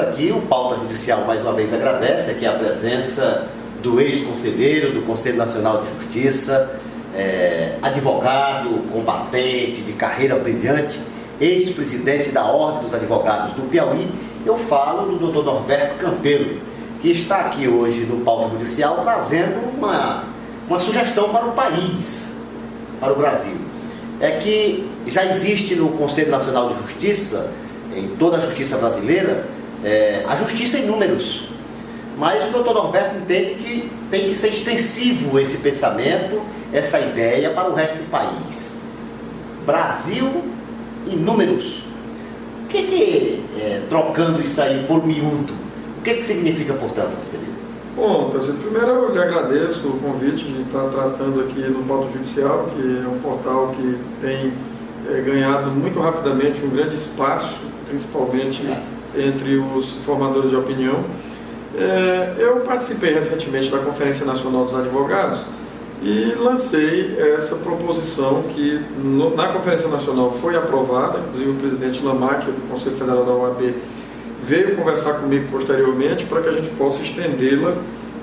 aqui, o Pauta Judicial mais uma vez agradece aqui a presença do ex-conselheiro do Conselho Nacional de Justiça, advogado, combatente, de carreira brilhante, ex-presidente da Ordem dos Advogados do Piauí. Eu falo do Dr. Norberto Campelo, que está aqui hoje no Pauta Judicial trazendo uma sugestão para o país, para o Brasil. É que já existe no Conselho Nacional de Justiça, em toda a justiça brasileira, a justiça em números. Mas o doutor Norberto entende que tem que ser extensivo esse pensamento, essa ideia para o resto do país. Brasil em números. O que trocando isso aí por miúdo, o que significa, portanto, conselheiro? Bom, presidente, primeiro eu lhe agradeço o convite de estar tratando aqui no Pauta Judicial, que é um portal que tem ganhado muito rapidamente um grande espaço, principalmente entre os formadores de opinião. Eu participei recentemente da Conferência Nacional dos Advogados e lancei essa proposição que na Conferência Nacional foi aprovada, inclusive o presidente Lamáquia do Conselho Federal da OAB veio conversar comigo posteriormente para que a gente possa estendê-la,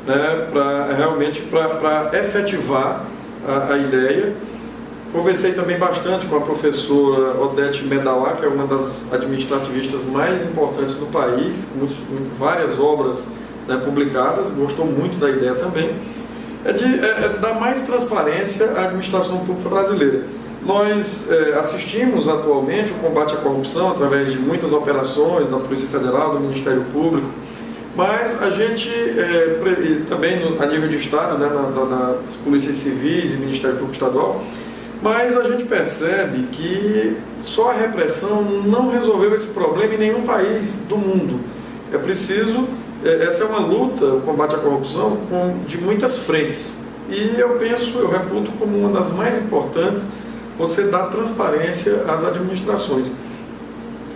né, para efetivar a ideia. Conversei também bastante com a professora Odete Medawar, que é uma das administrativistas mais importantes do país, com várias obras, né, publicadas, gostou muito da ideia também. Dar mais transparência à administração pública brasileira. Nós assistimos atualmente o combate à corrupção através de muitas operações da Polícia Federal, do Ministério Público, mas a gente, também a nível de Estado, né, das Polícias Civis e Ministério Público Estadual, mas a gente percebe que só a repressão não resolveu esse problema em nenhum país do mundo. É preciso, essa é uma luta, o combate à corrupção, de muitas frentes. E eu reputo como uma das mais importantes, você dar transparência às administrações.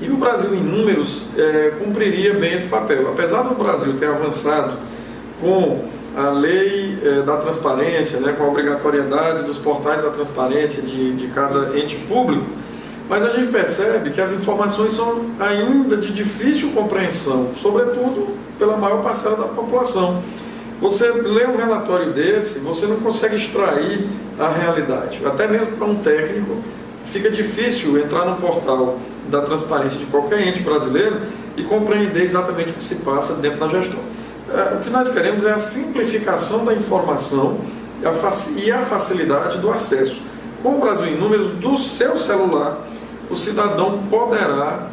E o Brasil, em números, cumpriria bem esse papel. Apesar do Brasil ter avançado com a lei da transparência, né, com a obrigatoriedade dos portais da transparência de cada ente público, mas a gente percebe que as informações são ainda de difícil compreensão, sobretudo pela maior parcela da população. Você lê um relatório desse, você não consegue extrair a realidade. Até mesmo para um técnico, fica difícil entrar no portal da transparência de qualquer ente brasileiro e compreender exatamente o que se passa dentro da gestão. O que nós queremos é a simplificação da informação e a facilidade do acesso. Com o Brasil em números, do seu celular, o cidadão poderá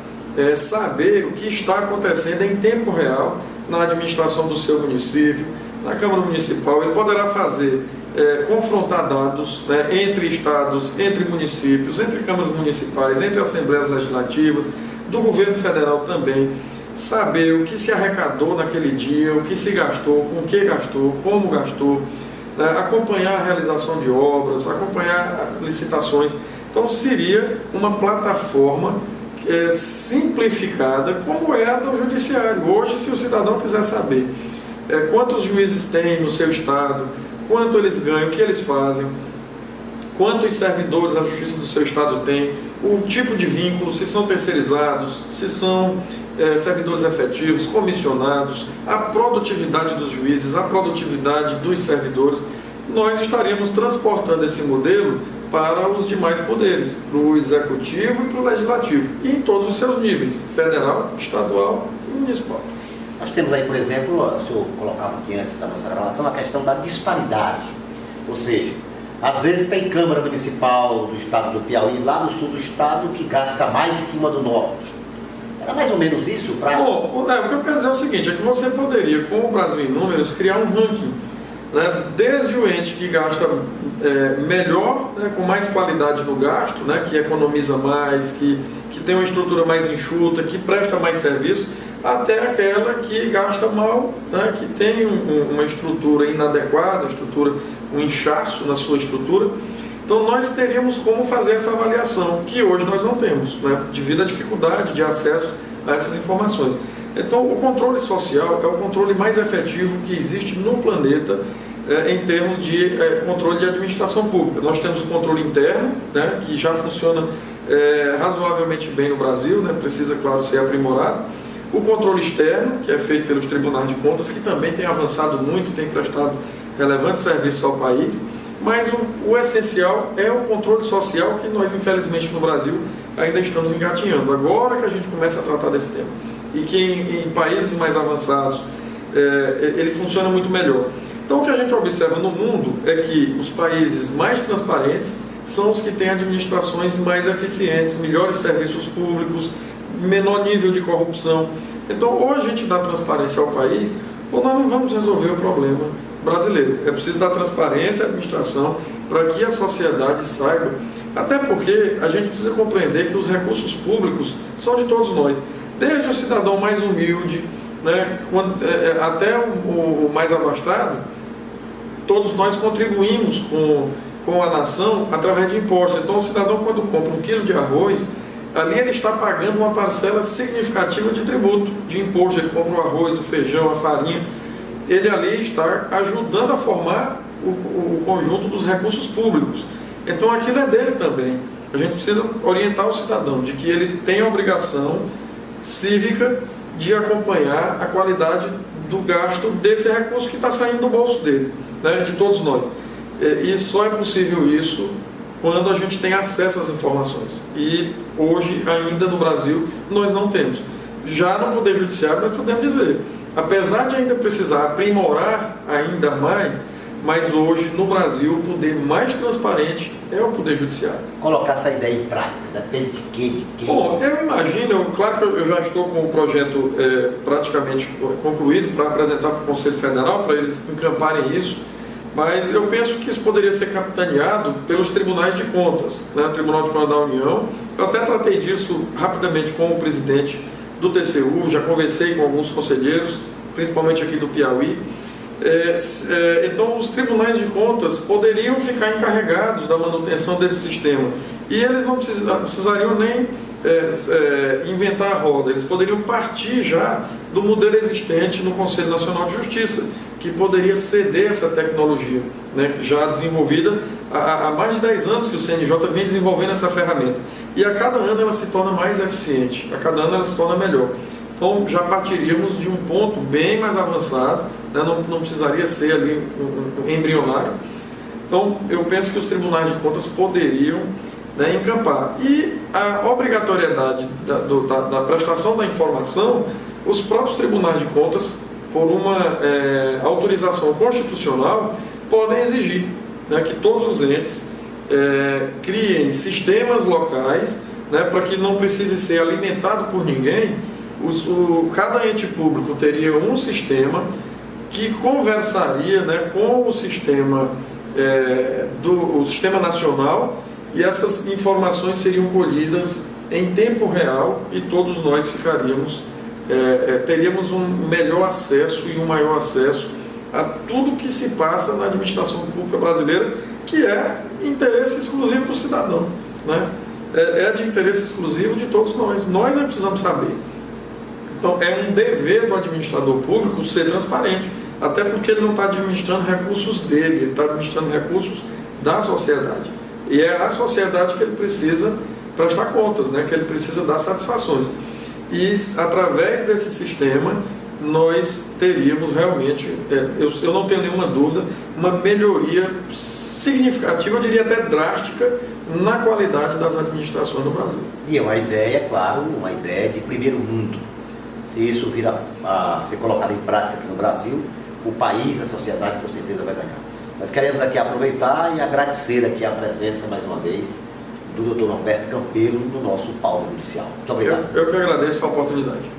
saber o que está acontecendo em tempo real na administração do seu município, na Câmara Municipal. Ele poderá confrontar dados, né, entre estados, entre municípios, entre câmaras municipais, entre assembleias legislativas, do governo federal também, saber o que se arrecadou naquele dia, o que se gastou, com que gastou, como gastou, né, acompanhar a realização de obras, acompanhar licitações. Então seria uma plataforma simplificada, como é a do judiciário. Hoje, se o cidadão quiser saber quantos juízes tem no seu estado, quanto eles ganham, o que eles fazem, quantos servidores a justiça do seu estado tem, o tipo de vínculo, se são terceirizados, se são servidores efetivos, comissionados, a produtividade dos juízes, a produtividade dos servidores, nós estaríamos transportando esse modelo para os demais poderes, para o executivo e para o legislativo, e em todos os seus níveis, federal, estadual e municipal. Nós temos aí, por exemplo, o senhor colocava aqui antes da nossa gravação, a questão da disparidade. Ou seja, às vezes tem Câmara Municipal do estado do Piauí, lá no sul do estado, que gasta mais que uma do norte. Era mais ou menos isso para... Bom, o que eu quero dizer é o seguinte, é que você poderia, com o Brasil em números, criar um ranking, né, desde o ente que gasta melhor, né, com mais qualidade no gasto, né, que economiza mais, que tem uma estrutura mais enxuta, que presta mais serviço, até aquela que gasta mal, né, que tem uma estrutura inadequada, um inchaço na sua estrutura. Então nós teríamos como fazer essa avaliação, que hoje nós não temos, né, devido à dificuldade de acesso a essas informações. Então o controle social é o controle mais efetivo que existe no planeta em termos de controle de administração pública. Nós temos o controle interno, né, que já funciona razoavelmente bem no Brasil, né, precisa, claro, ser aprimorado. o controle externo, que é feito pelos tribunais de contas, que também tem avançado muito, tem prestado relevantes serviços ao país, mas o essencial é o controle social, que nós, infelizmente, no Brasil, ainda estamos engatinhando. Agora que a gente começa a tratar desse tema, e que em países mais avançados ele funciona muito melhor. Então, o que a gente observa no mundo é que os países mais transparentes são os que têm administrações mais eficientes, melhores serviços públicos, menor nível de corrupção. Então, ou a gente dá transparência ao país, ou nós não vamos resolver o problema brasileiro. É preciso dar transparência à administração para que a sociedade saiba, até porque a gente precisa compreender que os recursos públicos são de todos nós, desde o cidadão mais humilde, né, até o mais abastado. Todos nós contribuímos com a nação através de impostos. Então, o cidadão, quando compra 1 quilo de arroz, ali ele está pagando uma parcela significativa de tributo, de imposto. Ele compra o arroz, o feijão, a farinha. Ele ali está ajudando a formar o conjunto dos recursos públicos. Então, aquilo é dele também. A gente precisa orientar o cidadão de que ele tem a obrigação cívica de acompanhar a qualidade do gasto desse recurso que está saindo do bolso dele, né, de todos nós. E só é possível isso quando a gente tem acesso às informações. E hoje, ainda no Brasil, nós não temos. Já no Poder Judiciário, nós podemos dizer, apesar de ainda precisar aprimorar ainda mais, mas hoje, no Brasil, o poder mais transparente é o Poder Judiciário. Colocar essa ideia em prática, depende de quê, de quem? Bom, eu imagino, claro que eu já estou com o projeto praticamente concluído para apresentar para o Conselho Federal, para eles encamparem isso, mas eu penso que isso poderia ser capitaneado pelos tribunais de contas, né? Tribunal de Contas da União. Eu até tratei disso rapidamente com o presidente do TCU, já conversei com alguns conselheiros, principalmente aqui do Piauí. Então, os tribunais de contas poderiam ficar encarregados da manutenção desse sistema, e eles não precisariam nem inventar a roda. Eles poderiam partir já do modelo existente no Conselho Nacional de Justiça, que poderia ceder essa tecnologia, né, já desenvolvida há mais de 10 anos que o CNJ vem desenvolvendo essa ferramenta, e a cada ano ela se torna mais eficiente, a cada ano ela se torna melhor. Então, já partiríamos de um ponto bem mais avançado, né? Não precisaria ser ali um embrionário. Então, eu penso que os tribunais de contas poderiam, né, encampar. E a obrigatoriedade da prestação da informação, os próprios tribunais de contas, por uma autorização constitucional, podem exigir, né, que todos os entes criem sistemas locais, né, para que não precise ser alimentado por ninguém. Cada ente público teria um sistema que conversaria, né, com o sistema o sistema nacional, e essas informações seriam colhidas em tempo real, e todos nós teríamos um melhor acesso e um maior acesso a tudo que se passa na administração pública brasileira, que é interesse exclusivo do cidadão, né? É de interesse exclusivo de todos nós. Nós precisamos saber. Então, é um dever do administrador público ser transparente, até porque ele não está administrando recursos dele, ele está administrando recursos da sociedade. E é a sociedade que ele precisa prestar contas, né, que ele precisa dar satisfações. E, através desse sistema, nós teríamos realmente, eu não tenho nenhuma dúvida, uma melhoria significativa, eu diria até drástica, na qualidade das administrações do Brasil. E é uma ideia, claro, uma ideia de primeiro mundo. Se isso vir a ser colocado em prática aqui no Brasil, o país, a sociedade, com certeza vai ganhar. Nós queremos aqui aproveitar e agradecer aqui a presença, mais uma vez, do Dr. Norberto Campelo no nosso Pauta Judicial. Muito obrigado. Eu que agradeço a oportunidade.